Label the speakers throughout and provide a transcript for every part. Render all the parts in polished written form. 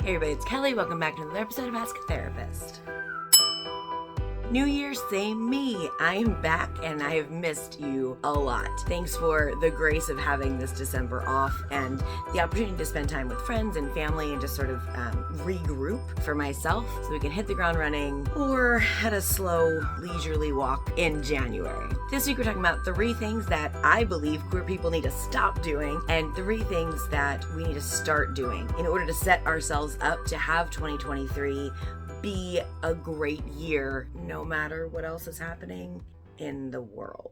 Speaker 1: Hey everybody, it's Kelly. Welcome back to another episode of Ask a Therapist. New Year, same me. I am back and I have missed you a lot. Thanks for the grace of having this December off and the opportunity to spend time with friends and family and just sort of regroup for myself so we can hit the ground running or had a slow, leisurely walk in January. This week we're talking about 3 things that I believe queer people need to stop doing and 3 things that we need to start doing in order to set ourselves up to have 2023 be a great year, no matter what else is happening in the world.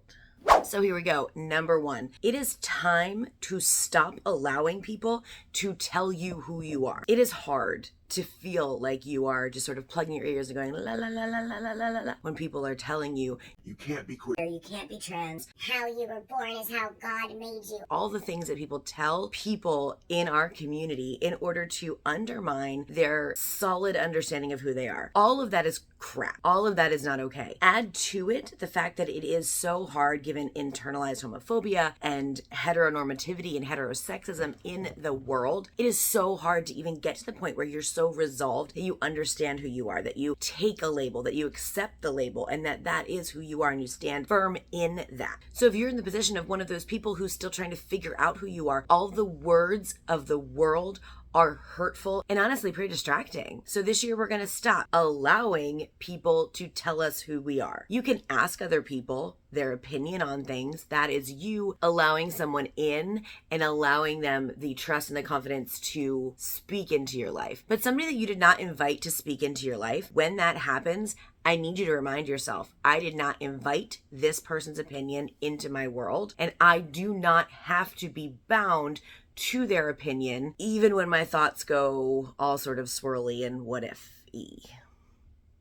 Speaker 1: So here we go. Number 1, it is time to stop allowing people to tell you who you are. It is hard to feel like you are just sort of plugging your ears and going la la la la la la la la when people are telling you
Speaker 2: you can't be queer,
Speaker 3: you can't be trans, how you were born is how God made you.
Speaker 1: All the things that people tell people in our community in order to undermine their solid understanding of who they are. All of that is crap. All of that is not okay. Add to it the fact that it is so hard given internalized homophobia and heteronormativity and heterosexism in the world. It is so hard to even get to the point where you're so resolved that you understand who you are, that you take a label, that you accept the label, and that is who you are and you stand firm in that. So if you're in the position of one of those people who's still trying to figure out who you are, all the words of the world are hurtful and honestly pretty distracting. So this year we're going to stop allowing people to tell us who we are. You can ask other people their opinion on things. That is you allowing someone in and allowing them the trust and the confidence to speak into your life. But somebody that you did not invite to speak into your life, when that happens, I need you to remind yourself, I did not invite this person's opinion into my world, and I do not have to be bound to their opinion, even when my thoughts go all sort of swirly and what if-y.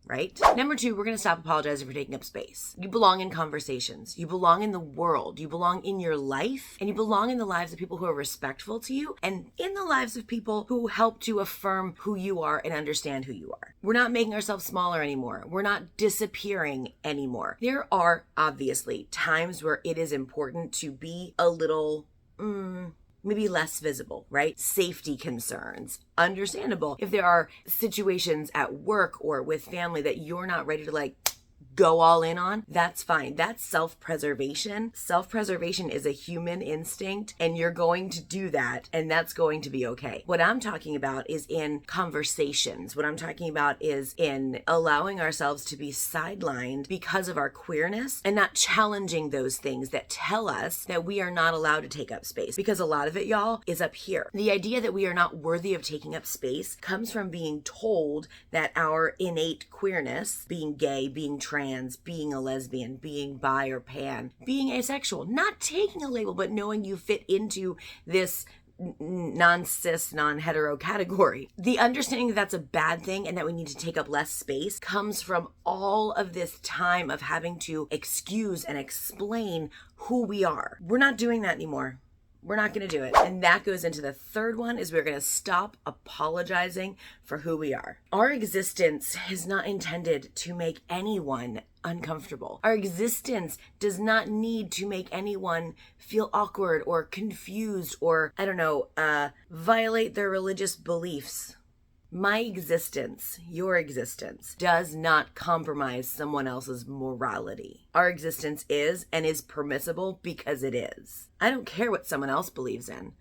Speaker 1: Right? Number 2, we're going to stop apologizing for taking up space. You belong in conversations. You belong in the world. You belong in your life, and you belong in the lives of people who are respectful to you and in the lives of people who help to affirm who you are and understand who you are. We're not making ourselves smaller anymore. We're not disappearing anymore. There are obviously times where it is important to be a little, maybe less visible, right? Safety concerns. Understandable. If there are situations at work or with family that you're not ready to go all in on, that's fine. That's self-preservation. Self-preservation is a human instinct and you're going to do that and that's going to be okay. What I'm talking about is in conversations. What I'm talking about is in allowing ourselves to be sidelined because of our queerness and not challenging those things that tell us that we are not allowed to take up space, because a lot of it, y'all, is up here. The idea that we are not worthy of taking up space comes from being told that our innate queerness, being gay, being trans, being a lesbian, being bi or pan, being asexual, not taking a label, but knowing you fit into this non-cis, non-hetero category. The understanding that that's a bad thing and that we need to take up less space comes from all of this time of having to excuse and explain who we are. We're not doing that anymore. We're not going to do it. And that goes into the third one, is we're going to stop apologizing for who we are. Our existence is not intended to make anyone uncomfortable. Our existence does not need to make anyone feel awkward or confused or, violate their religious beliefs. My existence, your existence, does not compromise someone else's morality. Our existence is and is permissible because it is. I don't care what someone else believes in.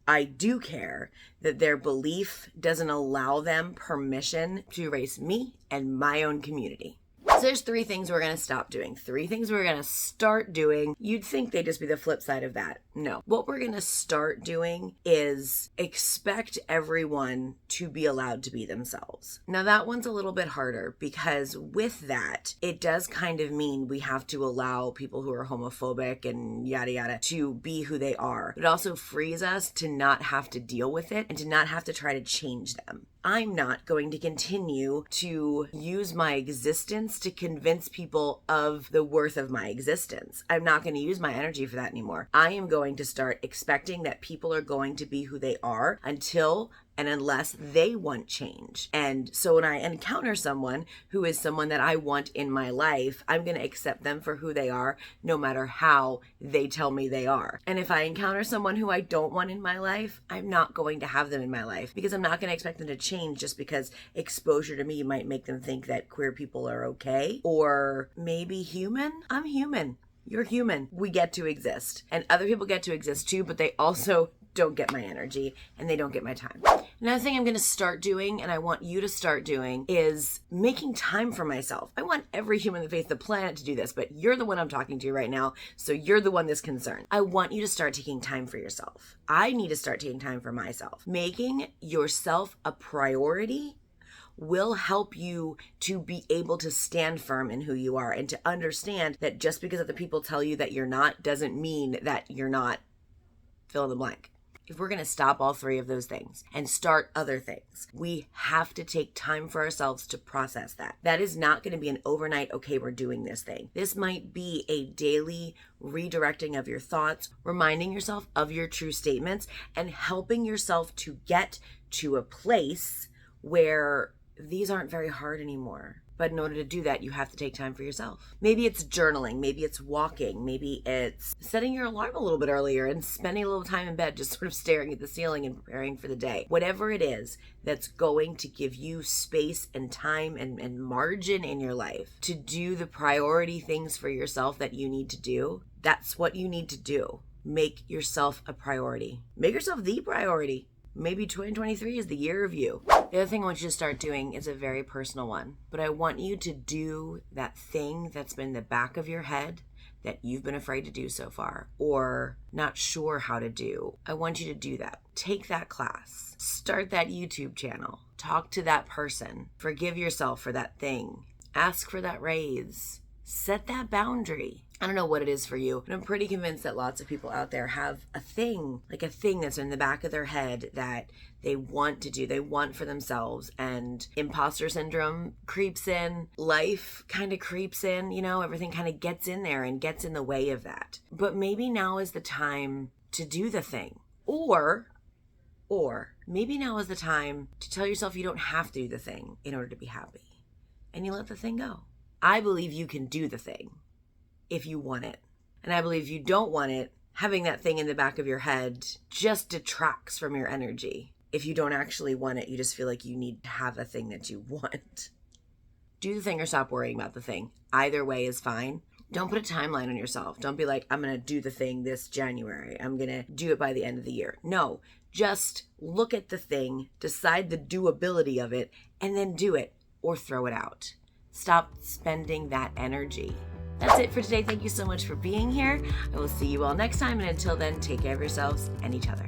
Speaker 1: I do care that their belief doesn't allow them permission to erase me and my own community. So there's 3 things we're going to stop doing. 3 things we're going to start doing. You'd think they'd just be the flip side of that. No. What we're going to start doing is expect everyone to be allowed to be themselves. Now that one's a little bit harder because with that, it does kind of mean we have to allow people who are homophobic and yada yada to be who they are. It also frees us to not have to deal with it and to not have to try to change them. I'm not going to continue to use my existence to convince people of the worth of my existence. I'm not going to use my energy for that anymore. I am going to start expecting that people are going to be who they are until and unless they want change. And so when I encounter someone who is someone that I want in my life, I'm going to accept them for who they are, no matter how they tell me they are. And if I encounter someone who I don't want in my life, I'm not going to have them in my life, because I'm not going to expect them to change just because exposure to me might make them think that queer people are okay, or maybe human. I'm human. You're human. We get to exist. And other people get to exist too, but they also don't get my energy and they don't get my time. Another thing I'm going to start doing, and I want you to start doing, is making time for myself. I want every human on the face of the planet to do this, but you're the one I'm talking to right now, so you're the one that's concerned. I want you to start taking time for yourself. I need to start taking time for myself. Making yourself a priority will help you to be able to stand firm in who you are, and to understand that just because other people tell you that you're not doesn't mean that you're not fill in the blank. If we're going to stop all three of those things and start other things, we have to take time for ourselves to process that. That is not going to be an overnight, okay, we're doing this thing. This might be a daily redirecting of your thoughts, reminding yourself of your true statements, and helping yourself to get to a place where these aren't very hard anymore. But in order to do that, you have to take time for yourself. Maybe it's journaling, maybe it's walking, maybe it's setting your alarm a little bit earlier and spending a little time in bed just sort of staring at the ceiling and preparing for the day. Whatever it is that's going to give you space and time and margin in your life to do the priority things for yourself that you need to do, that's what you need to do. Make yourself a priority. Make yourself the priority. Maybe 2023 is the year of you. The other thing I want you to start doing is a very personal one, but I want you to do that thing that's been in the back of your head that you've been afraid to do so far, or not sure how to do. I want you to do that. Take that class. Start that YouTube channel. Talk to that person. Forgive yourself for that thing. Ask for that raise. Set that boundary. I don't know what it is for you, but I'm pretty convinced that lots of people out there have a thing that's in the back of their head that they want to do, they want for themselves, and imposter syndrome creeps in, life kind of creeps in, everything kind of gets in there and gets in the way of that. But maybe now is the time to do the thing. Or maybe now is the time to tell yourself you don't have to do the thing in order to be happy, and you let the thing go. I believe you can do the thing if you want it. And I believe if you don't want it, having that thing in the back of your head just detracts from your energy. If you don't actually want it, you just feel like you need to have a thing that you want. Do the thing or stop worrying about the thing. Either way is fine. Don't put a timeline on yourself. Don't be like, I'm going to do the thing this January. I'm going to do it by the end of the year. No, just look at the thing, decide the doability of it, and then do it or throw it out. Stop spending that energy. That's it for today. Thank you so much for being here. I will see you all next time. And until then, take care of yourselves and each other.